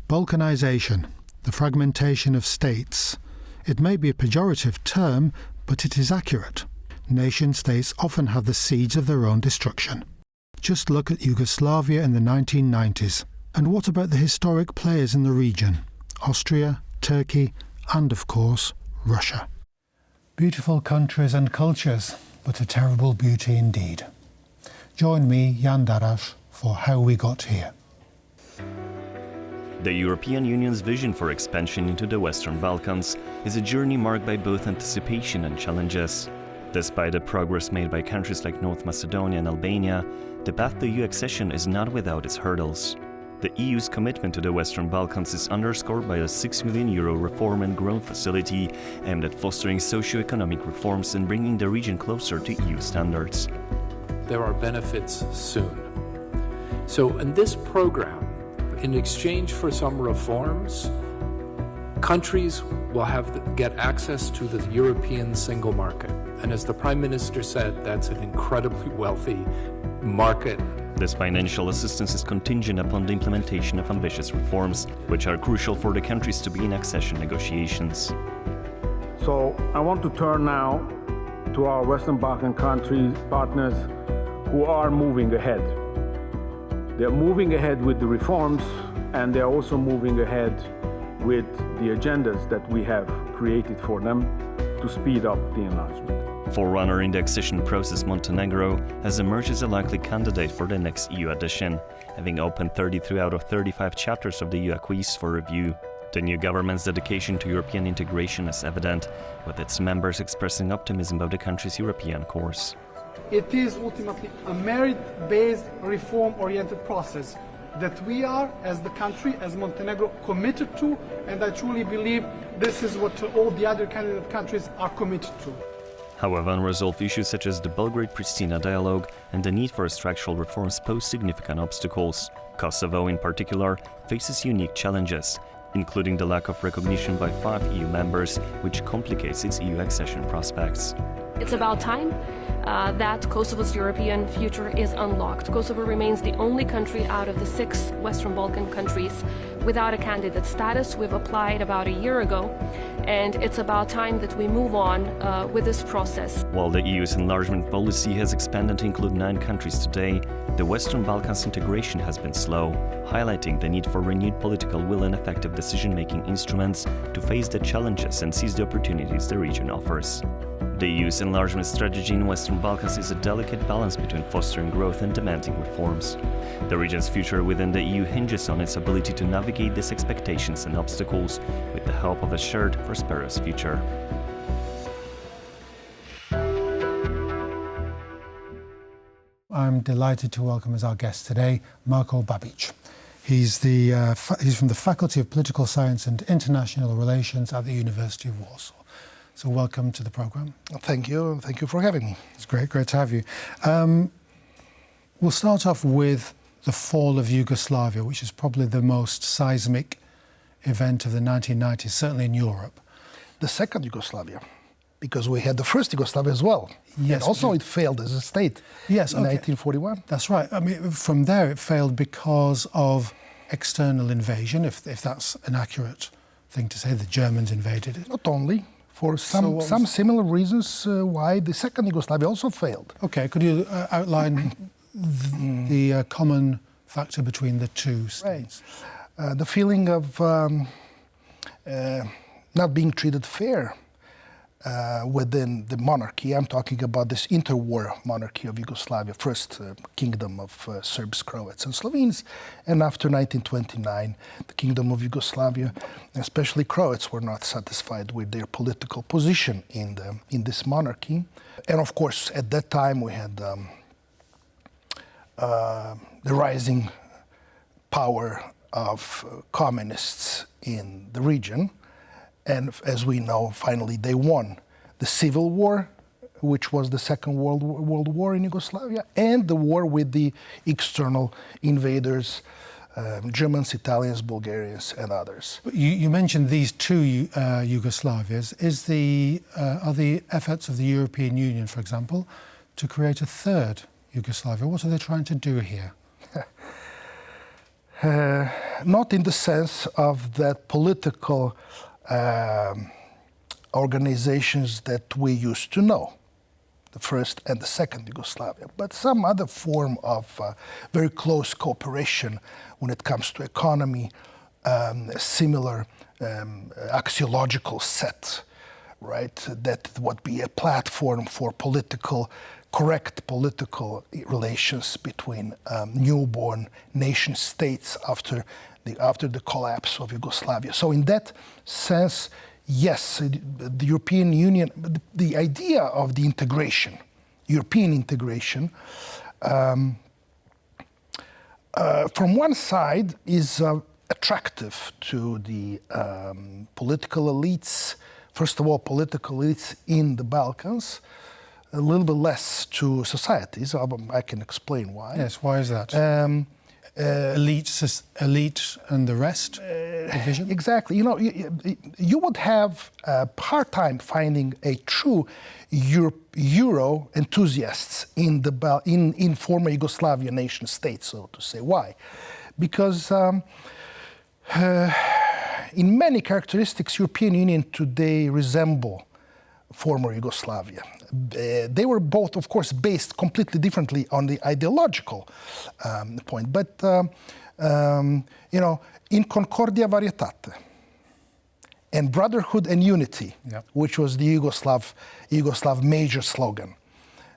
Balkanization, the fragmentation of states. It may be a pejorative term, but it is accurate. Nation-states often have the seeds of their own destruction. Just look at Yugoslavia in the 1990s. And what about the historic players in the region? Austria, Turkey, and of course, Russia. Beautiful countries and cultures, but a terrible beauty indeed. Join me, Jan Darasz, for How We Got Here. The European Union's vision for expansion into the Western Balkans is a journey marked by both anticipation and challenges. Despite the progress made by countries like North Macedonia and Albania, the path to EU accession is not without its hurdles. The EU's commitment to the Western Balkans is underscored by a €6 million reform and growth facility aimed at fostering socio-economic reforms and bringing the region closer to EU standards. There are benefits soon. So in this program, in exchange for some reforms, countries will get access to the European single market. And as the Prime Minister said, that's an incredibly wealthy market. This financial assistance is contingent upon the implementation of ambitious reforms, which are crucial for the countries to be in accession negotiations. So I want to turn now to our Western Balkan countries, partners who are moving ahead. They're moving ahead with the reforms, and they're also moving ahead with the agendas that we have created for them to speed up the enlargement. Forerunner in the accession process, Montenegro has emerged as a likely candidate for the next EU addition, having opened 33 out of 35 chapters of the EU acquis for review. The new government's dedication to European integration is evident, with its members expressing optimism about the country's European course. It is ultimately a merit-based, reform-oriented process that we are, as the country, as Montenegro, committed to, and I truly believe this is what all the other candidate countries are committed to. However, unresolved issues such as the Belgrade-Pristina dialogue and the need for structural reforms pose significant obstacles. Kosovo, in particular, faces unique challenges, including the lack of recognition by 5 EU members, which complicates its EU accession prospects. It's about time that Kosovo's European future is unlocked. Kosovo remains the only country out of the 6 Western Balkan countries without a candidate status. We've applied about a year ago, and it's about time that we move on with this process. While the EU's enlargement policy has expanded to include 9 countries today, the Western Balkans integration has been slow, highlighting the need for renewed political will and effective decision-making instruments to face the challenges and seize the opportunities the region offers. The EU's enlargement strategy in Western Balkans is a delicate balance between fostering growth and demanding reforms. The region's future within the EU hinges on its ability to navigate these expectations and obstacles with the help of a shared, prosperous future. I'm delighted to welcome as our guest today, Marko Babić. He's from the Faculty of Political Science and International Relations at the University of Warsaw. So welcome to the programme. Thank you for having me. It's great to have you. We'll start off with the Fall of Yugoslavia, which is probably the most seismic event of the 1990s, certainly in Europe. The second Yugoslavia, because we had the first Yugoslavia as well. Yes. And also it failed as a state in 1941. That's right. I mean, from there it failed because of external invasion, if that's an accurate thing to say. The Germans invaded it. Not only. For some similar reasons why the second Yugoslavia also failed. Okay, could you outline the common factor between the two states? Right. The feeling of not being treated fair within the monarchy. I'm talking about this interwar monarchy of Yugoslavia, first kingdom of Serbs, Croats and Slovenes, and after 1929, the kingdom of Yugoslavia, especially Croats, were not satisfied with their political position in this monarchy. And of course, at that time, we had the rising power of communists in the region. And as we know, finally they won the civil war, which was the Second World War in Yugoslavia, and the war with the external invaders, Germans, Italians, Bulgarians, and others. You mentioned these two Yugoslavias. Are the efforts of the European Union, for example, to create a third Yugoslavia? What are they trying to do here? Not in the sense of that political organizations that we used to know, the first and the second Yugoslavia, but some other form of very close cooperation when it comes to economy, similar axiological set, right? That would be a platform for correct political relations between newborn nation states after the collapse of Yugoslavia. So in that sense, yes, the European Union, the idea of the integration, European integration, from one side is attractive to the political elites, first of all, political elites in the Balkans, a little bit less to societies. I can explain why. Yes, why is that? Elite and the rest division? Exactly. You know, you would have a hard time finding a true Euro enthusiasts in former Yugoslavian nation states, so to say. Why? Because in many characteristics, European Union today resemble former Yugoslavia. They were both, of course, based completely differently on the ideological point, but you know, in concordia varietate, and brotherhood and unity, yep, which was the Yugoslav major slogan.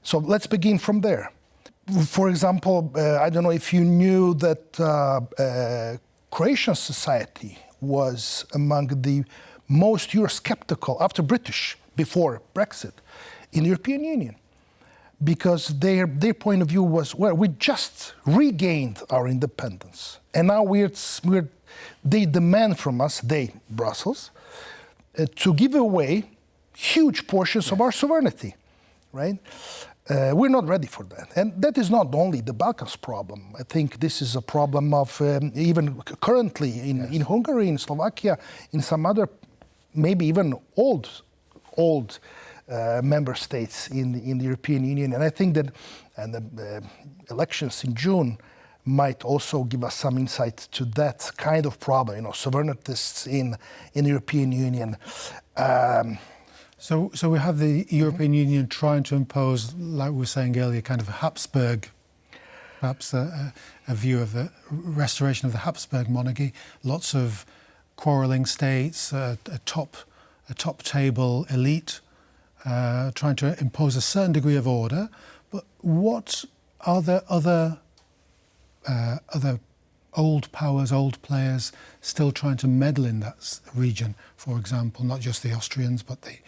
So let's begin from there. For example, I don't know if you knew that Croatian society was among the most Eurosceptical after British, before Brexit, in the European Union, because their point of view was, well, we just regained our independence, and now they demand from us, Brussels, to give away huge portions of our sovereignty, right? We're not ready for that. And that is not only the Balkans problem. I think this is a problem of even currently in Hungary, in Slovakia, in some other, maybe even old member states in the European Union. And I think that the elections in June might also give us some insight to that kind of problem, you know, sovereigntists in the European Union. So we have the European Union trying to impose, like we were saying earlier, kind of a Habsburg, perhaps a view of the restoration of the Habsburg monarchy. Lots of quarrelling states, a top table elite, trying to impose a certain degree of order. But what are there other old powers, old players still trying to meddle in that region? For example, not just the Austrians, but the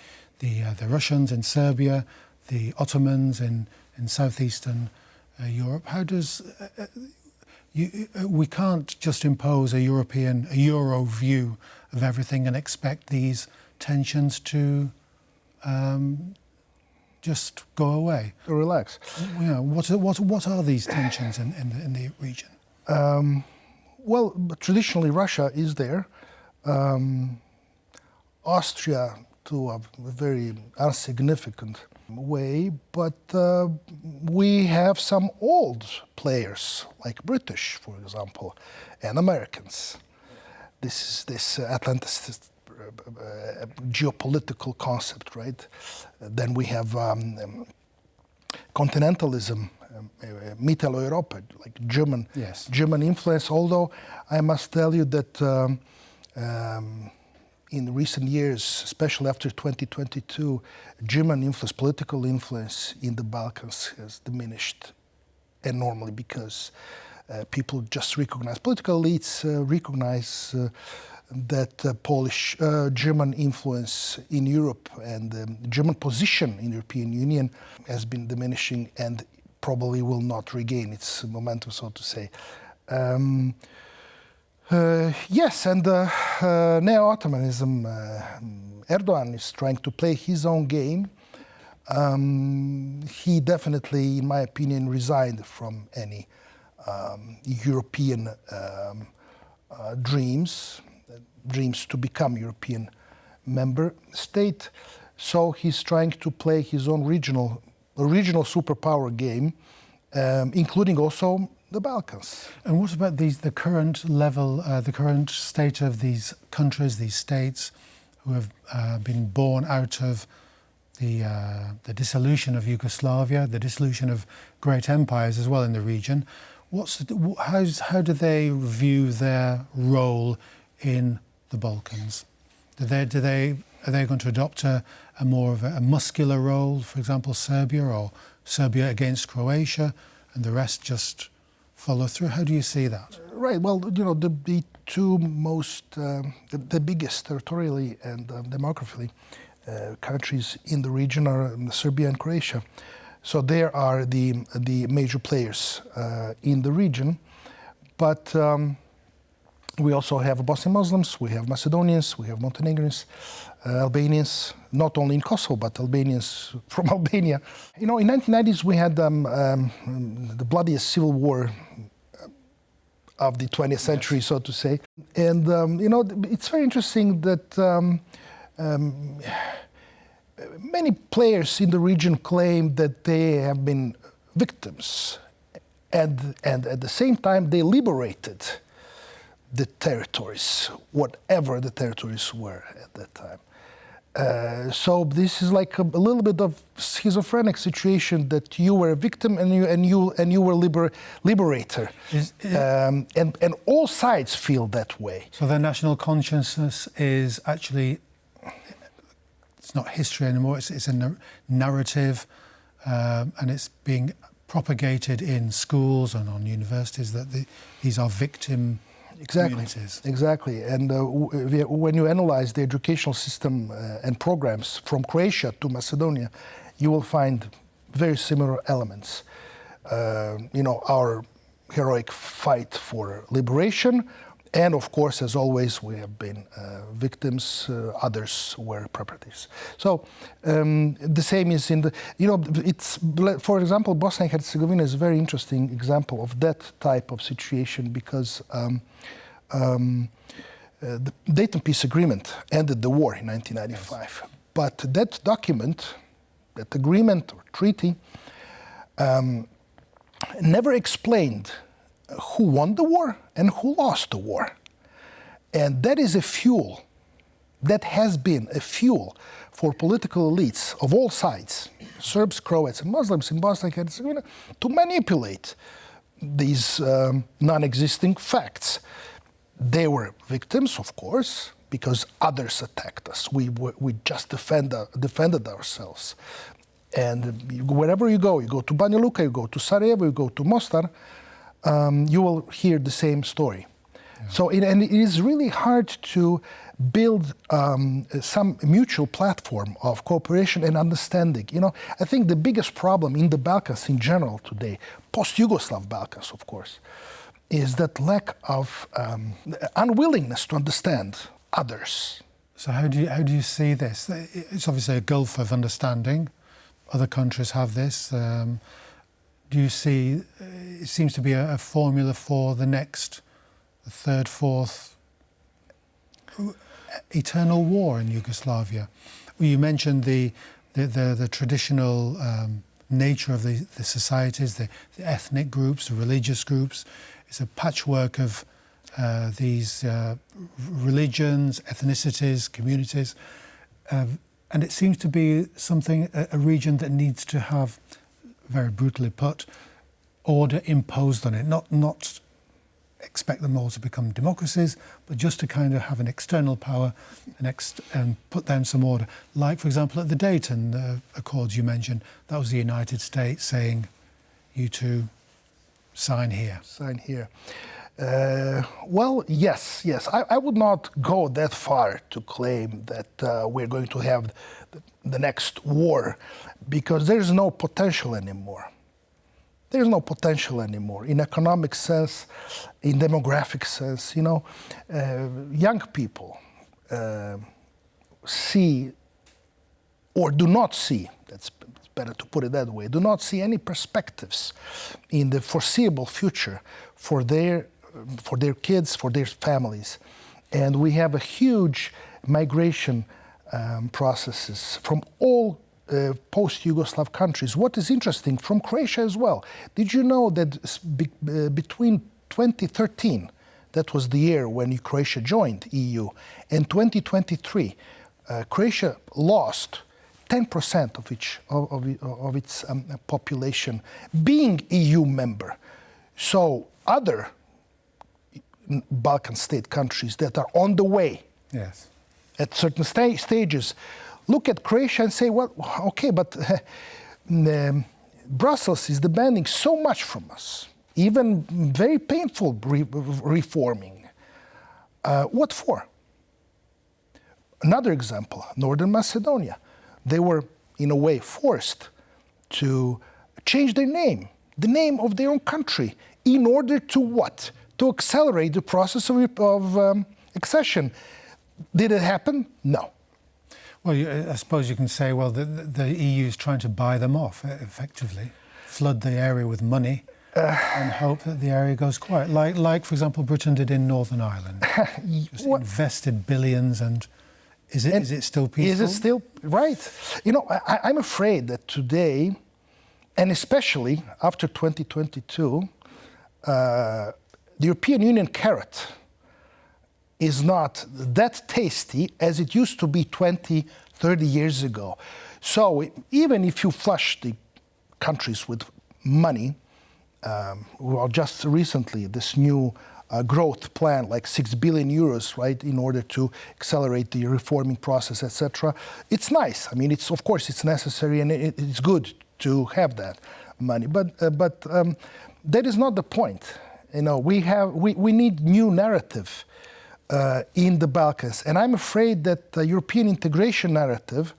Russians in Serbia, the Ottomans in southeastern Europe. How does we can't just impose a Euro view of everything and expect these tensions to just go away? To relax. You know, what are these tensions in the region? Well, traditionally Russia is there. Austria to a very insignificant way, but we have some old players like British, for example, and Americans. This Atlantis geopolitical concept, right? Then we have continentalism, Mitteleuropa, like German influence. Although I must tell you that in recent years, especially after 2022, German influence, political influence in the Balkans has diminished enormously because people just recognize, political elites recognize that German influence in Europe and the German position in the European Union has been diminishing and probably will not regain its momentum, so to say. Yes, and neo-Ottomanism, Erdogan is trying to play his own game. He definitely, in my opinion, resigned from any European dreams to become European member state. So he's trying to play his own regional superpower game, including also the Balkans. And what about the current level, the current state of these countries, these states who have been born out of the dissolution of Yugoslavia, the dissolution of great empires as well in the region? How do they view their role in the Balkans? Are they going to adopt a more of a muscular role, for example, Serbia, or Serbia against Croatia, and the rest just follow through? How do you see that? Right. Well, the two most, the biggest territorially and demographically countries in the region are Serbia and Croatia. So there are the major players in the region, but we also have Bosnian Muslims, we have Macedonians, we have Montenegrins, Albanians, not only in Kosovo, but Albanians from Albania. In 1990s we had the bloodiest civil war of the 20th century, so to say. And, it's very interesting that many players in the region claim that they have been victims, and at the same time they liberated the territories, whatever the territories were at that time. So this is like a little bit of schizophrenic situation, that you were a victim and you were liberator, and all sides feel that way. So their national consciousness is actually, it's not history anymore. It's a narrative, and it's being propagated in schools and on universities that these are victim. Communities. Exactly. And when you analyze the educational system and programs from Croatia to Macedonia, you will find very similar elements. Our heroic fight for liberation, and of course, as always, we have been victims, others were properties. So the same is in for example, Bosnia and Herzegovina is a very interesting example of that type of situation, because the Dayton Peace Agreement ended the war in 1995. Yes. But that document, that agreement or treaty, never explained who won the war and who lost the war. And that is a fuel, that has been a fuel for political elites of all sides, Serbs, Croats, and Muslims in Bosnia and Herzegovina, to manipulate these non-existing facts. They were victims, of course, because others attacked us. We just defended ourselves. And wherever you go to Banja Luka, you go to Sarajevo, you go to Mostar, you will hear the same story. Yeah. So it is really hard to build some mutual platform of cooperation and understanding. I think the biggest problem in the Balkans in general today, post-Yugoslav Balkans, of course, is that lack of unwillingness to understand others. So how do you see this? It's obviously a gulf of understanding. Other countries have this. Do you see, it seems to be a formula for the next, the third, fourth eternal war in Yugoslavia? Well, you mentioned the traditional nature of the societies, the ethnic groups, the religious groups. It's a patchwork of these religions, ethnicities, communities, and it seems to be a region that needs to have, very brutally put, order imposed on it. Not expect them all to become democracies, but just to kind of have an external power and put down some order. Like, for example, at the Dayton Accords you mentioned, that was the United States saying, you two sign here. Sign here. Well, yes. I would not go that far to claim that we're going to have the next war, because there's no potential anymore. There's no potential anymore in economic sense, in demographic sense. Young people see, or do not see, that's better to put it that way, do not see any perspectives in the foreseeable future for their kids, for their families. And we have a huge migration processes from all post-Yugoslav countries. What is interesting, from Croatia as well, did you know that between 2013, that was the year when Croatia joined EU, and 2023, Croatia lost 10% of its population being EU member. So other Balkan state countries that are on the way, Yes. at certain stages, look at Croatia and say, well, okay, but Brussels is demanding so much from us, even very painful reforming. What for? Another example, North Macedonia. They were, in a way, forced to change their name, the name of their own country, in order to what? To accelerate the process of accession. Did it happen? No. Well, I suppose you can say, well, the EU is trying to buy them off, effectively, flood the area with money and hope that the area goes quiet. Like, for example, Britain did in Northern Ireland. Just invested billions, and is it still peaceful? Is it still, right. You know, I'm afraid that today, and especially after 2022, the European Union carrot is not that tasty as it used to be 20, 30 years ago. So even if you flush the countries with money, well, just recently, this new growth plan, like 6 billion euros, right, in order to accelerate the reforming process, etc. It's nice. I mean, of course, it's necessary and it's good to have that money. But that is not the point. You know, we need new narrative in the Balkans, and I'm afraid that the European integration narrative,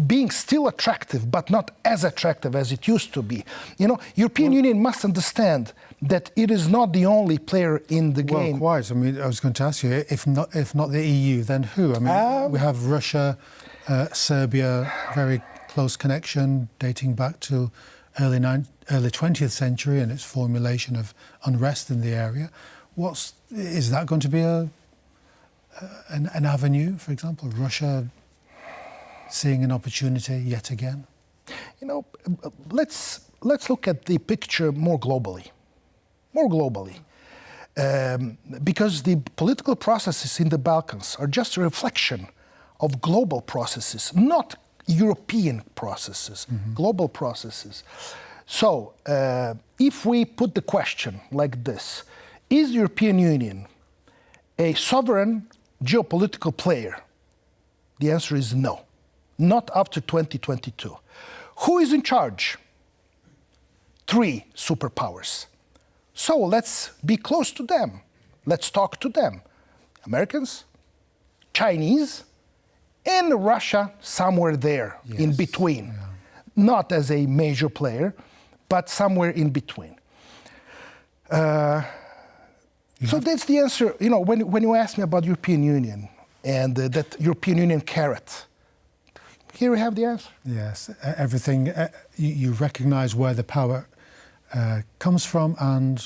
being still attractive, but not as attractive as it used to be. You know, European Union must understand that it is not the only player in the game. Well, quite. I mean, I was going to ask you, if not the EU, then who? I mean, we have Russia, Serbia, very close connection dating back to early 20th century and its formulation of unrest in the area. Is that going to be an avenue, for example, Russia seeing an opportunity yet again? You know, let's look at the picture more globally. Because the political processes in the Balkans are just a reflection of global processes, not European processes, global processes. So if we put the question like this, is the European Union a sovereign geopolitical player? The answer is no, not after 2022. Who is in charge? 3 superpowers. So let's be close to them. Let's talk to them. Americans, Chinese, and Russia somewhere there, yes, in between. Yeah. Not as a major player, but somewhere in between. So that's the answer. You know, when you ask me about European Union and that European Union carrot, here we have the answer. Yes, everything, you recognize where the power comes from and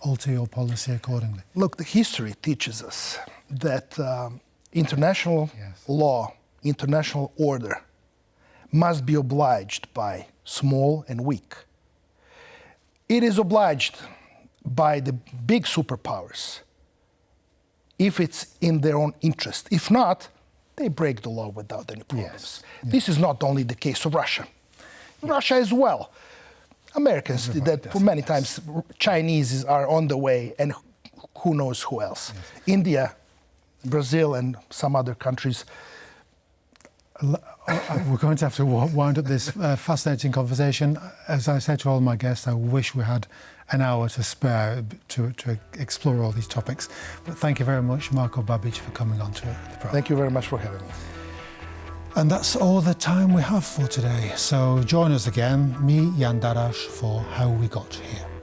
alter your policy accordingly. Look, the history teaches us that international law, international order must be obliged by small and weak. It is obliged by the big superpowers if it's in their own interest. If not, they break the law without any problems. Yes. This is not only the case of Russia. Yes. Russia as well. Americans did that for many times. Chinese are on the way, and who knows who else. Yes. India, Brazil, and some other countries. We're going to have to wind up this fascinating conversation. As I said to all my guests, I wish we had an hour to spare to explore all these topics. But thank you very much, Marko Babić, for coming on to the program. Thank you very much for having me. And that's all the time we have for today. So join us again, me, Jan Darasz, for How We Got Here.